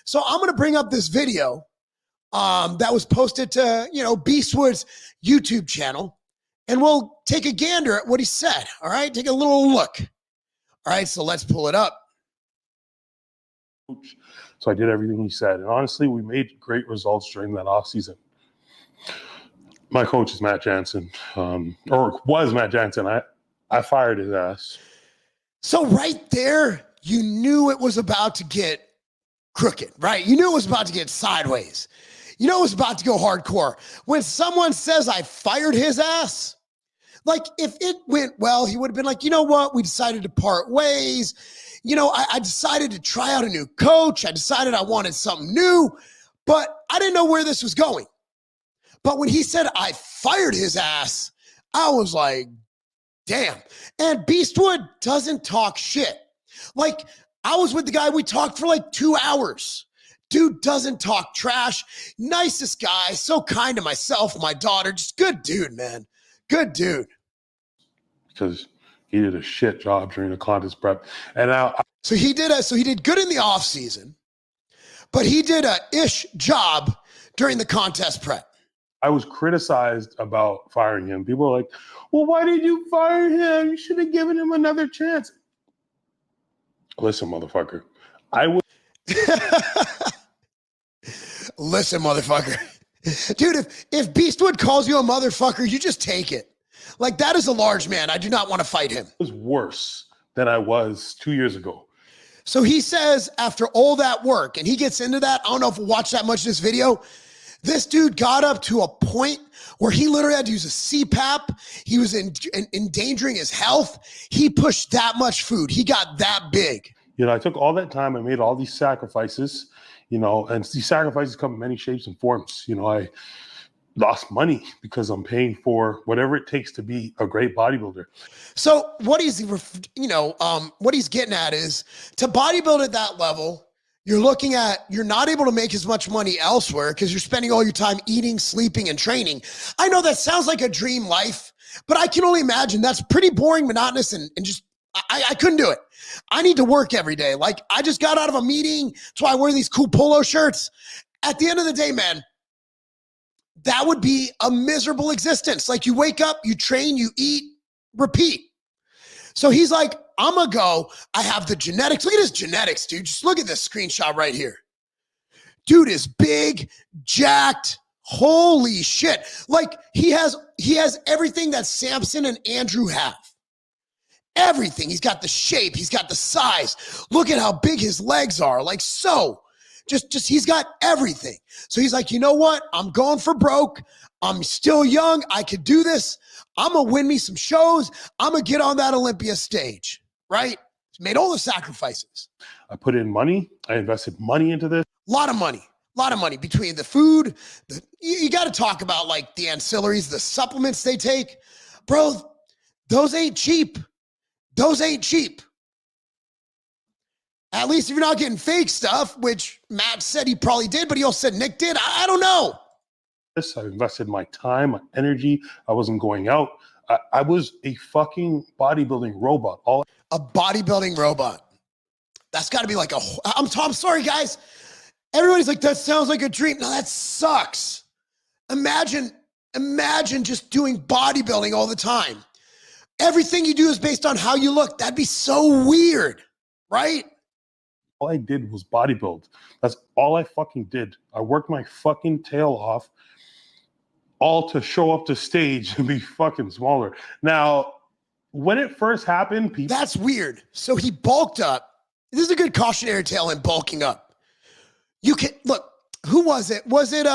So I'm going to bring up this video that was posted to, Beastwood's YouTube channel, and we'll take a gander at what he said. All right, take a little look. All right, so let's pull it up. So I did everything he said. And honestly, we made great results during that off season. My coach is Matt Jansen, or was Matt Jansen. I fired his ass. So right there, you knew it was about to get crooked, right? You knew it was about to get sideways. You know it was about to go hardcore. When someone says I fired his ass, like if it went well, he would have been like, you know what? We decided to part ways. I decided to try out a new coach. I decided I wanted something new, but I didn't know where this was going. But when he said I fired his ass, I was like, damn. And Beastwood doesn't talk shit. Like, I was with the guy, we talked for like 2 hours. Dude doesn't talk trash. Nicest guy, so kind to myself, my daughter. Just good dude, man. Good dude. Because he did a shit job during the contest prep. And now So he did good in the off season, but he did a ish job during the contest prep. I was criticized about firing him. People were like, well, why did you fire him? You should have given him another chance. Listen, motherfucker. Listen, motherfucker. Dude, if Beastwood calls you a motherfucker, you just take it. Like, that is a large man. I do not want to fight him. I was worse than I was 2 years ago. So he says after all that work, and he gets into that, I don't know if we'll watch that much of this video, this dude got up to a point where he literally had to use a CPAP. He was endangering his health. He pushed that much food. He got that big. I took all that time. I made all these sacrifices, and these sacrifices come in many shapes and forms. I lost money because I'm paying for whatever it takes to be a great bodybuilder. So what he's getting at is to bodybuild at that level, you're not able to make as much money elsewhere because you're spending all your time eating, sleeping, and training. I know that sounds like a dream life, but I can only imagine that's pretty boring, monotonous, and just, I couldn't do it. I need to work every day. Like, I just got out of a meeting, so I wear these cool polo shirts. At the end of the day, man, that would be a miserable existence. Like, you wake up, you train, you eat, repeat. So he's like, I'm going to go. I have the genetics. Look at his genetics, dude. Just look at this screenshot right here. Dude is big, jacked. Holy shit. Like, he has everything that Samson and Andrew have. Everything. He's got the shape. He's got the size. Look at how big his legs are. Like, so just he's got everything. So he's like, you know what? I'm going for broke. I'm still young. I could do this. I'm going to win me some shows. I'm going to get on that Olympia stage, right? He's made all the sacrifices. I put in money. I invested money into this. A lot of money between the food. You got to talk about like the ancillaries, the supplements they take. Bro, those ain't cheap. Those ain't cheap. At least if you're not getting fake stuff, which Matt said he probably did, but he also said Nick did. I don't know. I invested my time, my energy. I wasn't going out. I was a fucking bodybuilding robot. A bodybuilding robot. That's got to be like I'm sorry, guys. Everybody's like, that sounds like a dream. No, that sucks. Imagine just doing bodybuilding all the time. Everything you do is based on how you look. That'd be so weird, right? All I did was bodybuild. That's all I fucking did. I worked my fucking tail off, all to show up to stage and be fucking smaller. Now, when it first happened, people... That's weird. So he bulked up. This is a good cautionary tale in bulking up. You can, look, who was it? Was it,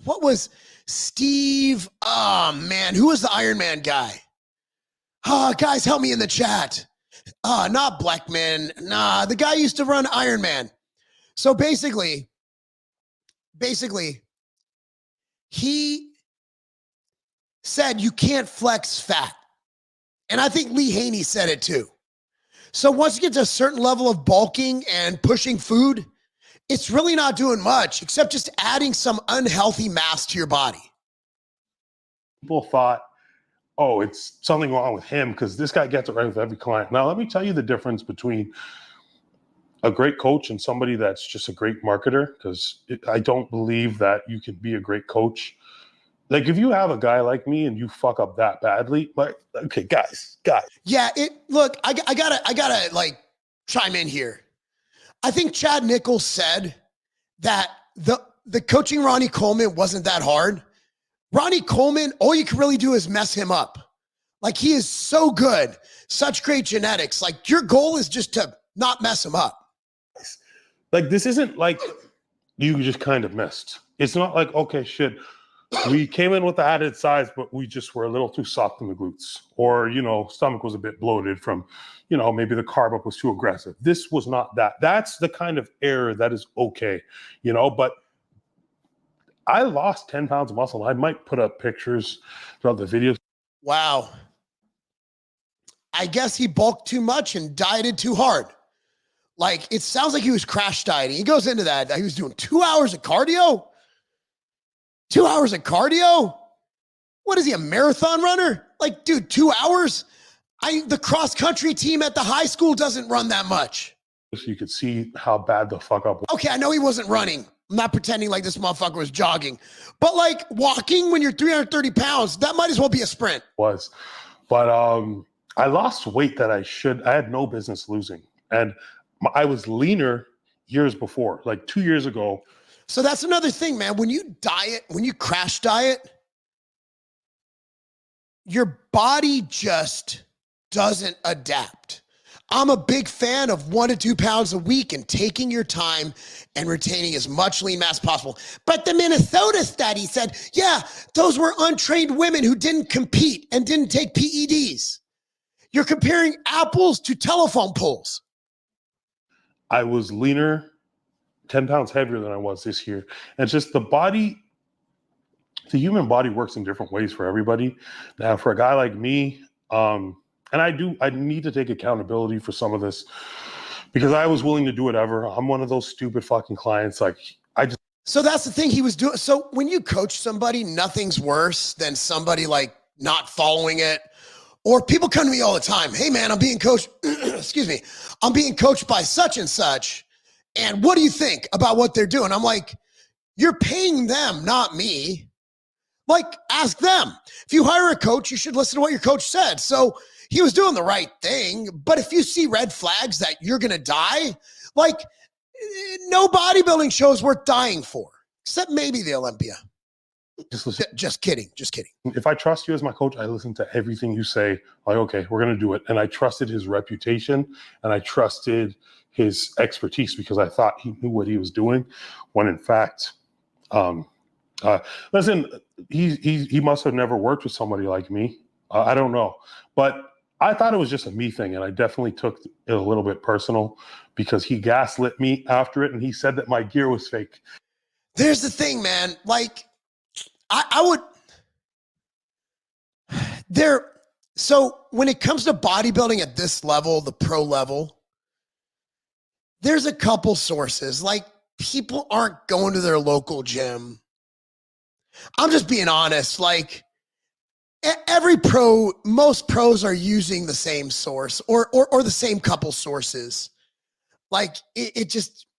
what was Steve? Oh, man. Who was the Iron Man guy? Guys, help me in the chat. Not Blackman. Nah, the guy used to run Iron Man. So basically, he said you can't flex fat. And I think Lee Haney said it too. So once you get to a certain level of bulking and pushing food, it's really not doing much except just adding some unhealthy mass to your body. People thought, oh, it's something wrong with him because this guy gets it right with every client. Now, let me tell you the difference between a great coach and somebody that's just a great marketer, because I don't believe that you can be a great coach. Like if you have a guy like me and you fuck up that badly, like, okay, guys. Yeah, look, I gotta like chime in here. I think Chad Nichols said that the coaching Ronnie Coleman wasn't that hard. Ronnie Coleman, all you can really do is mess him up. Like he is so good, such great genetics. Like your goal is just to not mess him up. Like this isn't like you just kind of missed. It's not like, okay, shit, we came in with the added size, but we just were a little too soft in the glutes, or, you know, stomach was a bit bloated from, you know, maybe the carb up was too aggressive. This was not that. That's the kind of error that is okay, you know, but I lost 10 pounds of muscle. I might put up pictures throughout the videos. Wow. I guess he bulked too much and dieted too hard. Like it sounds like he was crash dieting. He goes into that. He was doing 2 hours of cardio. 2 hours of cardio? What is he, a marathon runner? Like, dude, 2 hours? The cross-country team at the high school doesn't run that much. So you could see how bad the fuck up was. Okay, I know he wasn't running. I'm not pretending like this motherfucker was jogging. But like walking when you're 330 pounds, that might as well be a sprint. Was. But I lost weight that I had no business losing. And I was leaner years before, like 2 years ago. So that's another thing, man. When you diet, when you crash diet, your body just doesn't adapt. I'm a big fan of 1 to 2 pounds a week and taking your time and retaining as much lean mass possible. But the Minnesota study said, yeah, those were untrained women who didn't compete and didn't take PEDs. You're comparing apples to telephone poles. I was leaner, 10 pounds heavier than I was this year. And it's just the human body works in different ways for everybody. Now, for a guy like me, and I need to take accountability for some of this because I was willing to do whatever. I'm one of those stupid fucking clients. Like So that's the thing he was doing. So when you coach somebody, nothing's worse than somebody like not following it. Or people come to me all the time. Hey man, I'm being coached. Excuse me. I'm being coached by such and such. And what do you think about what they're doing? I'm like, you're paying them, not me. Like, ask them. If you hire a coach, you should listen to what your coach said. So he was doing the right thing. But if you see red flags that you're going to die, like no bodybuilding show is worth dying for, except maybe the Olympia. Just kidding. If I trust you as my coach, I listen to everything you say. Like, okay, we're going to do it. And I trusted his reputation and I trusted his expertise because I thought he knew what he was doing, when in fact, listen, he must have never worked with somebody like me. I don't know, but I thought it was just a me thing, and I definitely took it a little bit personal because he gaslit me after it, and he said that my gear was fake. There's the thing, man. Like, so when it comes to bodybuilding at this level, the pro level, there's a couple sources. Like, people aren't going to their local gym. I'm just being honest. Like, most pros are using the same source or the same couple sources. Like, it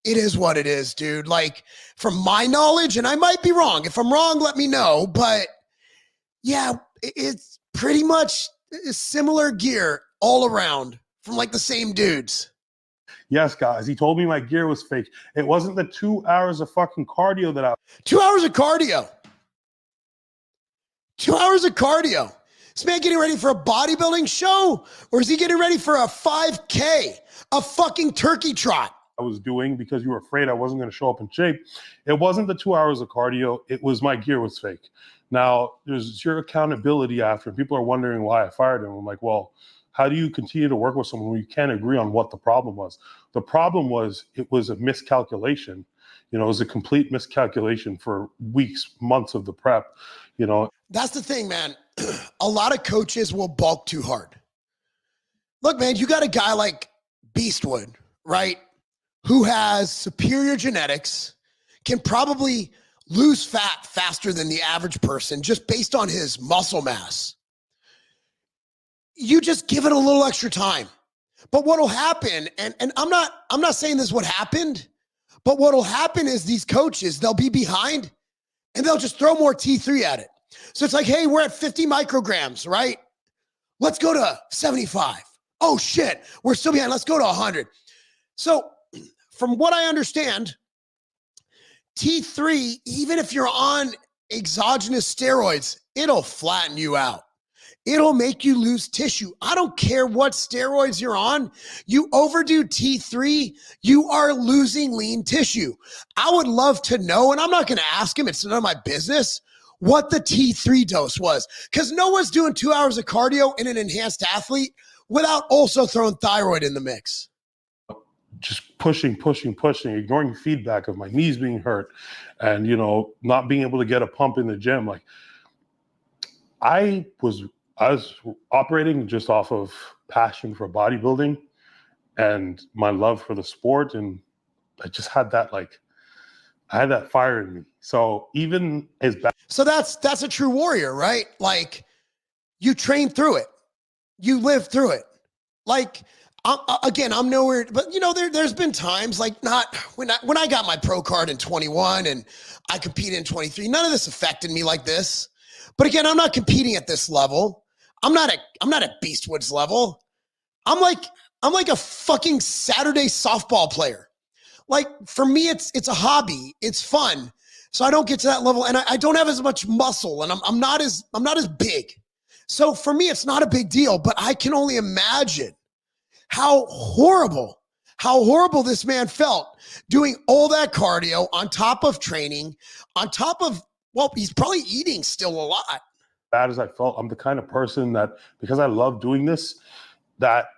is what it is, dude. Like, from my knowledge, and I might be wrong. If I'm wrong, let me know. But yeah, it's pretty much similar gear all around from like the same dudes. Yes, guys. He told me my gear was fake. It wasn't the 2 hours of fucking cardio that 2 hours of cardio. 2 hours of cardio. This man getting ready for a bodybuilding show? Or is he getting ready for a 5K? A fucking turkey trot? I was doing because you were afraid I wasn't going to show up in shape. It wasn't the 2 hours of cardio. It was my gear was fake. Now, there's your accountability after. People are wondering why I fired him. I'm like, well, how do you continue to work with someone when you can't agree on what the problem was? The problem was it was a miscalculation. You know, it was a complete miscalculation for weeks, months of the prep, you know. That's the thing, man. A lot of coaches will bulk too hard. Look, man, you got a guy like Beastwood, right? Who has superior genetics, can probably lose fat faster than the average person just based on his muscle mass. You just give it a little extra time. But what'll happen, and I'm not saying this is what happened, but what'll happen is these coaches, they'll be behind and they'll just throw more T3 at it. So it's like, hey, we're at 50 micrograms, right? Let's go to 75. Oh shit, we're still behind. Let's go to 100. So from what I understand, T3, even if you're on exogenous steroids, it'll flatten you out. It'll make you lose tissue. I don't care what steroids you're on. You overdo T3, you are losing lean tissue. I would love to know, and I'm not going to ask him, it's none of my business, what the T3 dose was. Because no one's doing 2 hours of cardio in an enhanced athlete without also throwing thyroid in the mix. Just pushing, ignoring feedback of my knees being hurt and, not being able to get a pump in the gym. Like I was operating just off of passion for bodybuilding and my love for the sport. And I just had that, I had that fire in me. So even as bad. So that's a true warrior, right? Like you train through it. You live through it. Like, I'm nowhere, but there's been times not when I got my pro card in 21 and I competed in 23, none of this affected me like this. But again, I'm not competing at this level. I'm not at Beastwood's level. I'm like a fucking Saturday softball player. Like for me, it's a hobby. It's fun. So I don't get to that level and I don't have as much muscle and I'm not as big. So for me, it's not a big deal, but I can only imagine how horrible this man felt doing all that cardio on top of training, on top of, well, he's probably eating still a lot. Bad as I felt, I'm the kind of person that, because I love doing this, that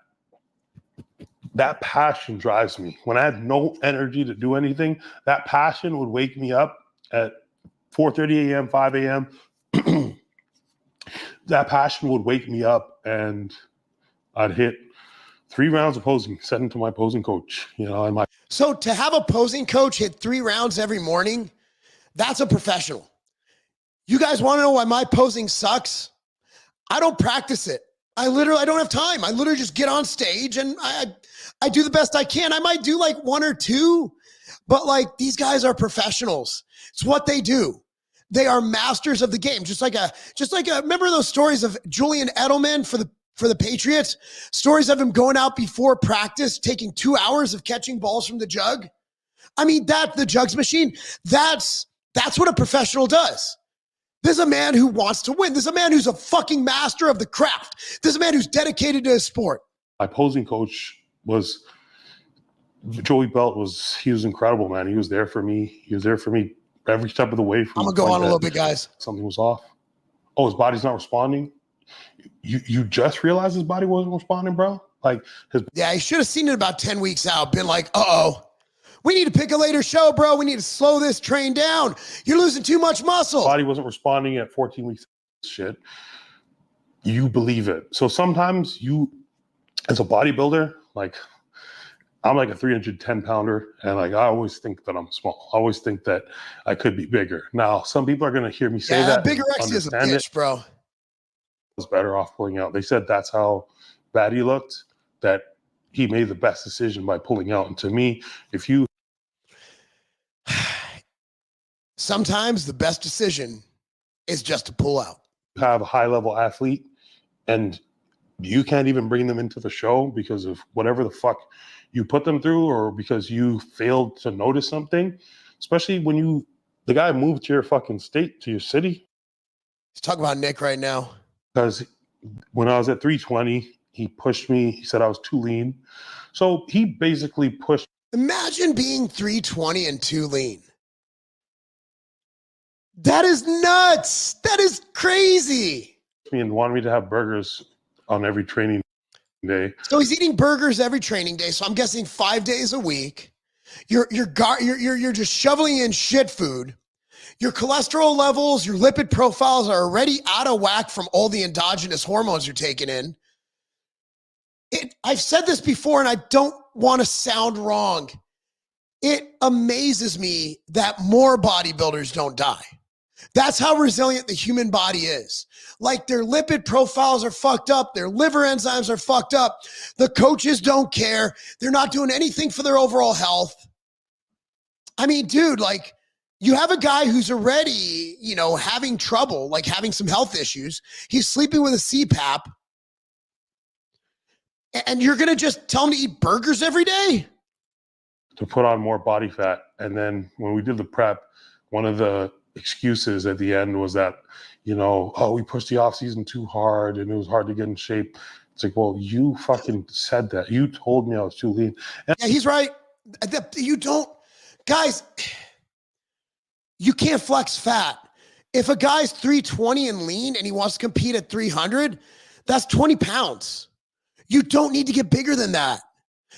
passion drives me. When I had no energy to do anything, that passion would wake me up at 4:30 a.m., 5 a.m. That passion would wake me up and I'd hit 3 rounds of posing, send to my posing coach, So to have a posing coach hit 3 rounds every morning, that's a professional. You guys want to know why my posing sucks? I don't practice it. I don't have time. I literally just get on stage and I do the best I can. I might do 1 or 2, but these guys are professionals. It's what they do. They are masters of the game. Just like remember those stories of Julian Edelman for the Patriots? Stories of him going out before practice, taking 2 hours of catching balls from the jug. I mean, the jugs machine, that's what a professional does. This is a man who wants to win. This is a man who's a fucking master of the craft. This is a man who's dedicated to his sport. My posing coach was Joey Belt. He was incredible, man. He was there for me. He was there for me every step of the way. I'm gonna go on a little bit, guys. Something was off. Oh, his body's not responding. You just realized his body wasn't responding, bro? Yeah, he should have seen it about 10 weeks out, been like, uh-oh. We need to pick a later show, bro. We need to slow this train down. You're losing too much muscle. Body wasn't responding at 14 weeks. Shit. You believe it. So sometimes you, as a bodybuilder, I'm a 310 pounder and I always think that I'm small. I always think that I could be bigger. Now, some people are going to hear me say that. Bigorexia is a bitch, bro. I was better off pulling out. They said that's how bad he looked, that he made the best decision by pulling out. And to me, sometimes the best decision is just to pull out. You have a high-level athlete and you can't even bring them into the show because of whatever the fuck you put them through or because you failed to notice something, especially when the guy moved to your fucking state, to your city. Let's talk about Nick right now. Because when I was at 320, he pushed me. He said I was too lean. So he basically pushed. Imagine being 320 and too lean. That is nuts. That is crazy. Me and wanted me to have burgers on every training day. So he's eating burgers every training day. So I'm guessing 5 days a week. You're just shoveling in shit food. Your cholesterol levels, your lipid profiles are already out of whack from all the endogenous hormones you're taking in. I've said this before and I don't want to sound wrong. It amazes me that more bodybuilders don't die. That's how resilient the human body is. Like their lipid profiles are fucked up. Their liver enzymes are fucked up. The coaches don't care. They're not doing anything for their overall health. I mean, dude, like you have a guy who's already, you know, having trouble, like having some health issues. He's sleeping with a CPAP. And you're going to just tell him to eat burgers every day? To put on more body fat. And then when we did the prep, one of the excuses at the end was that, you know, oh, we pushed the off season too hard and it was hard to get in shape. It's like, well, you fucking said that. You told me I was too lean. And yeah, he's right. You don't, guys, you can't flex fat. If a guy's 320 and lean and he wants to compete at 300, that's 20 pounds. You don't need to get bigger than that.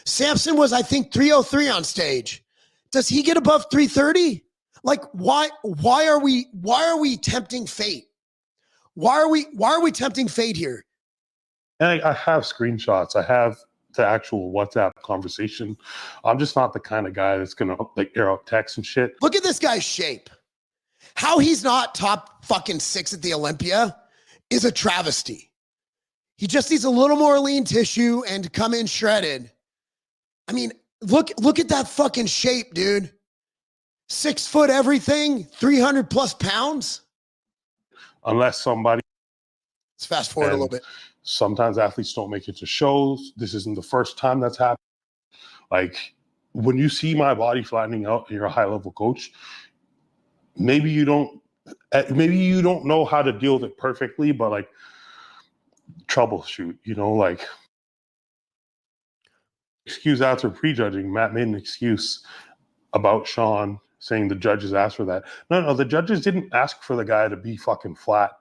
Samson was, I think, 303 on stage. Does he get above 330? Like, why are we tempting fate? Why are we tempting fate here? And I have screenshots. I have the actual WhatsApp conversation. I'm just not the kind of guy that's gonna like air out texts and shit. Look at this guy's shape. How he's not top fucking 6 at the Olympia is a travesty. He just needs a little more lean tissue and come in shredded. I mean, look at that fucking shape, dude. 6 foot everything, 300 plus pounds. Unless somebody. Let's fast forward a little bit. Sometimes athletes don't make it to shows. This isn't the first time that's happened. Like when you see my body flattening out and you're a high level coach, maybe you don't know how to deal with it perfectly, but like troubleshoot, you know, like excuse after prejudging. Matt made an excuse about Sean saying the judges asked for that. No, the judges didn't ask for the guy to be fucking flat.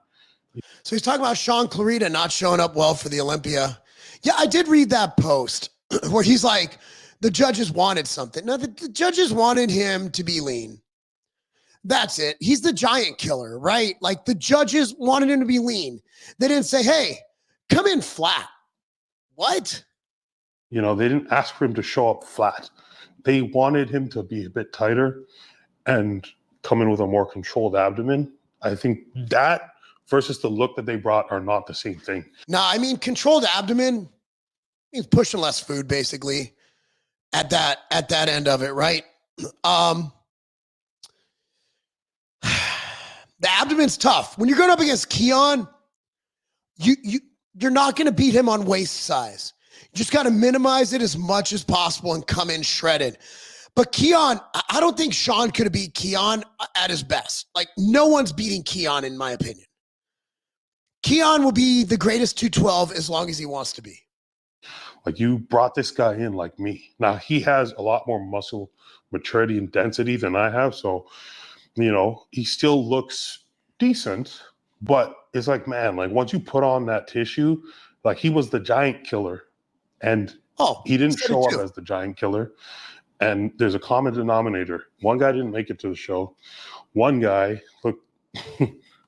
So he's talking about Sean Clarita not showing up well for the Olympia. Yeah, I did read that post where he's like, the judges wanted something. No, the judges wanted him to be lean. That's it. He's the giant killer, right? Like the judges wanted him to be lean. They didn't say, hey, come in flat. What? You know, they didn't ask for him to show up flat. They wanted him to be a bit tighter and come in with a more controlled abdomen. I think that versus the look that they brought are not the same thing. No, I mean, controlled abdomen means pushing less food, basically, at that end of it, right? The abdomen's tough. When you're going up against Keon, you're not going to beat him on waist size. You just got to minimize it as much as possible and come in shredded. But Keon, I don't think Sean could have beat Keon at his best. Like, no one's beating Keon, in my opinion. Keon will be the greatest 212 as long as he wants to be. Like, you brought this guy in like me. Now, he has a lot more muscle maturity and density than I have. So, you know, he still looks decent. But it's like, man, like once you put on that tissue, like he was the giant killer. And he didn't show up as the giant killer. And there's a common denominator. One guy didn't make it to the show. One guy looked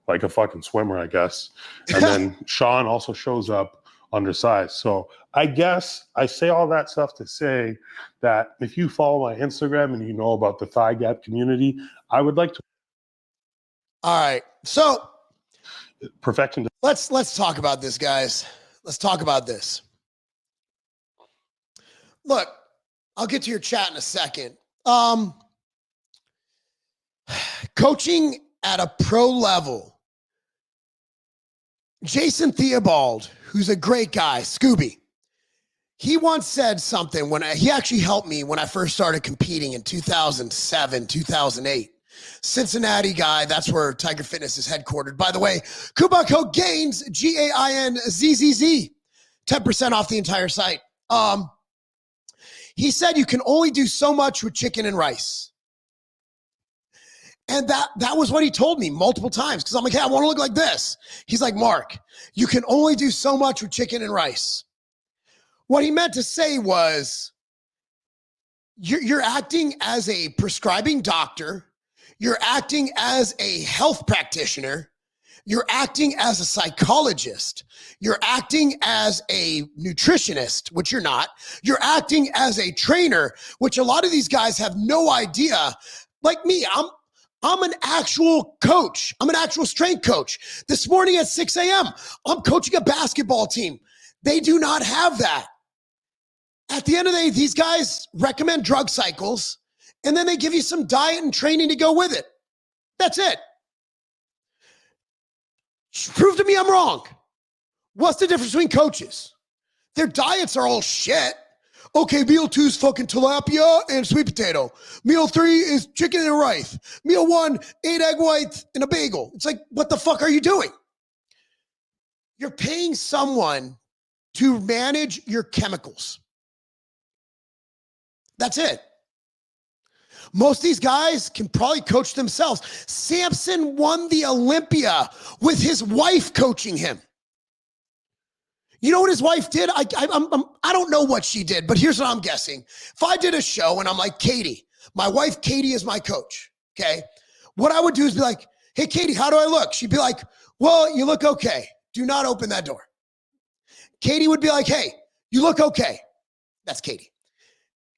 like a fucking swimmer, I guess. And then Sean also shows up undersized. So I guess I say all that stuff to say that if you follow my Instagram and you know about the thigh gap community, I would like to. All right. So perfection. Let's talk about this, guys. Let's talk about this. Look, I'll get to your chat in a second. Coaching at a pro level. Jason Theobald, who's a great guy, Scooby, he once said something when he actually helped me when I first started competing in 2007, 2008. Cincinnati guy, that's where Tiger Fitness is headquartered. By the way, coupon code GAINS, GAINZZZ, 10% off the entire site. He said you can only do so much with chicken and rice. And that was what he told me multiple times. Because I'm like, hey, I want to look like this. He's like, Marc, you can only do so much with chicken and rice. What he meant to say was, you're acting as a prescribing doctor. You're acting as a health practitioner. You're acting as a psychologist. You're acting as a nutritionist, which you're not. You're acting as a trainer, which a lot of these guys have no idea. Like me, I'm an actual coach. I'm an actual strength coach. This morning at 6 a.m., I'm coaching a basketball team. They do not have that. At the end of the day, these guys recommend drug cycles, and then they give you some diet and training to go with it. That's it. Prove to me I'm wrong. What's the difference between coaches? Their diets are all shit. Okay, meal 2 is fucking tilapia and sweet potato. Meal 3 is chicken and rice. Meal 1, 8 egg whites and a bagel. It's like, what the fuck are you doing? You're paying someone to manage your chemicals. That's it. Most of these guys can probably coach themselves. Samson won the Olympia with his wife coaching him. You know what his wife did? I don't know what she did, but here's what I'm guessing. If I did a show and I'm like, Katie, my wife Katie is my coach, okay? What I would do is be like, hey, Katie, how do I look? She'd be like, well, you look okay. Do not open that door. Katie would be like, hey, you look okay. That's Katie.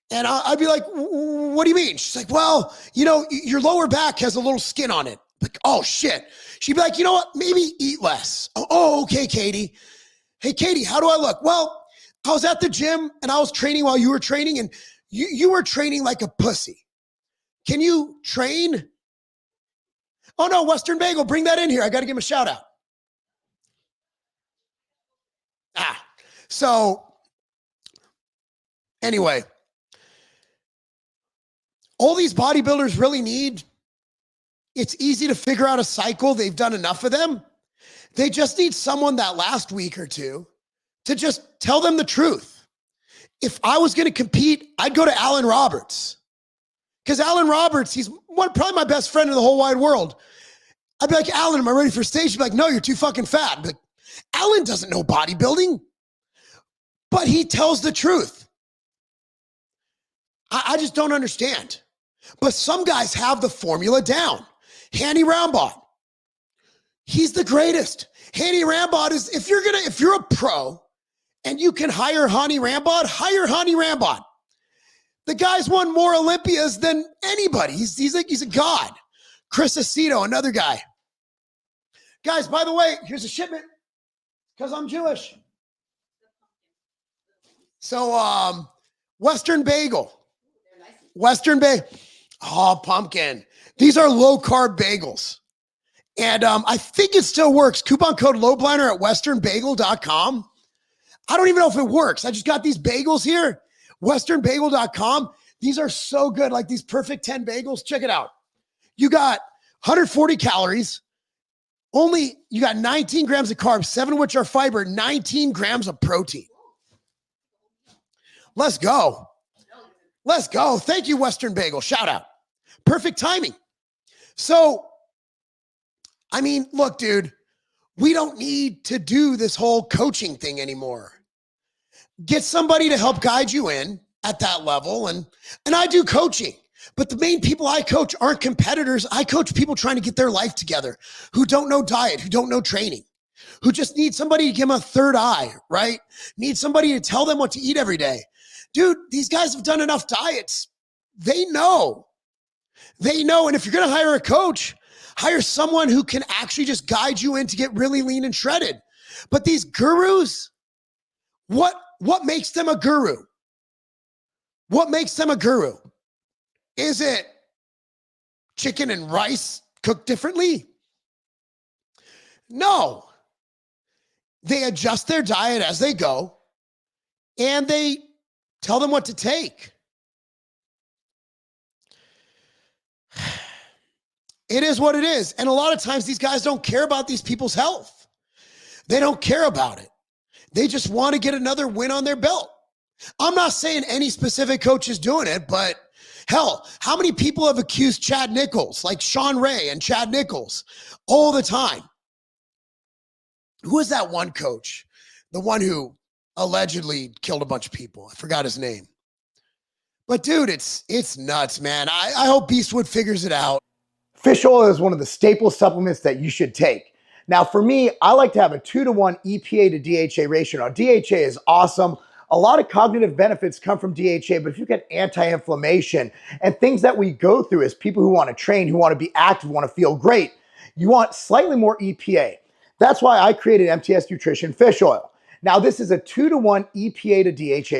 And I'd be like, what do you mean? She's like, well, you know, your lower back has a little skin on it. Like, oh, shit. She'd be like, you know what? Maybe eat less. Oh, okay, Katie. Hey, Katie, how do I look? Well, I was at the gym and I was training while you were training, and you were training like a pussy. Can you train? Oh, no, Western Bagel, bring that in here. I got to give him a shout out. So anyway, all these bodybuilders really need, it's easy to figure out a cycle. They've done enough of them. They just need someone that last week or two to just tell them the truth. If I was going to compete, I'd go to Alan Roberts. Because Alan Roberts, he's probably my best friend in the whole wide world. I'd be like, Alan, am I ready for stage? He'd be like, no, you're too fucking fat. I'd be like, Alan doesn't know bodybuilding, but he tells the truth. I just don't understand. But some guys have the formula down. Hanny Rambod. He's the greatest. Hanny Rambod is, if you're a pro and you can hire Hanny Rambod, hire Hanny Rambod. The guy's won more Olympias than anybody. He's a god. Chris Aceto, another guy. Guys, by the way, here's a shipment because I'm Jewish. So, Western Bagel. Western Bagel. Oh, pumpkin. These are low-carb bagels. And I think it still works. Coupon code Lobliner at westernbagel.com. I don't even know if it works. I just got these bagels here. Westernbagel.com. These are so good. Like these perfect 10 bagels. Check it out. You got 140 calories. You got 19 grams of carbs, 7 of which are fiber, 19 grams of protein. Let's go. Let's go. Thank you, Western Bagel. Shout out. Perfect timing. So, I mean, look, dude, we don't need to do this whole coaching thing anymore. Get somebody to help guide you in at that level. And I do coaching, but the main people I coach aren't competitors. I coach people trying to get their life together, who don't know diet, who don't know training, who just need somebody to give them a third eye, right? Need somebody to tell them what to eat every day. Dude, these guys have done enough diets. They know. They know. And if you're going to hire a coach, hire someone who can actually just guide you in to get really lean and shredded. But these gurus, what makes them a guru? What makes them a guru? Is it chicken and rice cooked differently? No. They adjust their diet as they go, and they tell them what to take. It is what it is. And a lot of times these guys don't care about these people's health. They don't care about it. They just want to get another win on their belt. I'm not saying any specific coach is doing it, but hell, how many people have accused Chad Nichols, like Sean Ray and Chad Nichols, all the time? Who is that one coach? The one who allegedly killed a bunch of people. I forgot his name. But dude, it's nuts, man. I hope Beastwood figures it out. Fish oil is one of the staple supplements that you should take. Now, for me, I like to have a 2-to-1 EPA to DHA ratio. Now, DHA is awesome. A lot of cognitive benefits come from DHA, but if you get anti-inflammation and things that we go through as people who want to train, who want to be active, want to feel great, you want slightly more EPA. That's why I created MTS Nutrition Fish Oil. Now, this is a 2-to-1 EPA to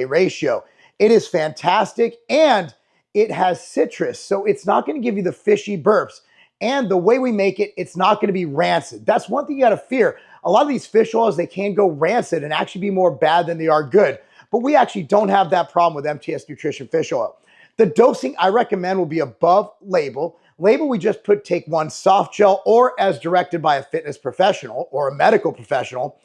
DHA ratio. It is fantastic, and it has citrus, so it's not going to give you the fishy burps. And the way we make it, it's not going to be rancid. That's one thing you got to fear. A lot of these fish oils, they can go rancid and actually be more bad than they are good. But we actually don't have that problem with MTS Nutrition Fish Oil. The dosing I recommend will be above label. Label, we just take 1 soft gel or as directed by a fitness professional or a medical professional.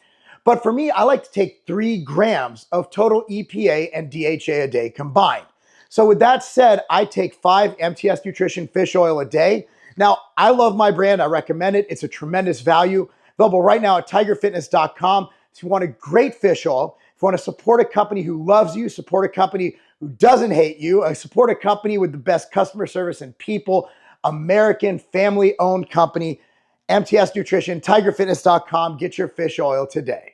But for me, I like to take 3 grams of total EPA and DHA a day combined. So with that said, I take 5 MTS Nutrition Fish Oil a day. Now, I love my brand. I recommend it. It's a tremendous value. Available right now at tigerfitness.com. If you want a great fish oil, if you want to support a company who loves you, support a company who doesn't hate you, support a company with the best customer service and people, American family-owned company, MTS Nutrition, tigerfitness.com. Get your fish oil today.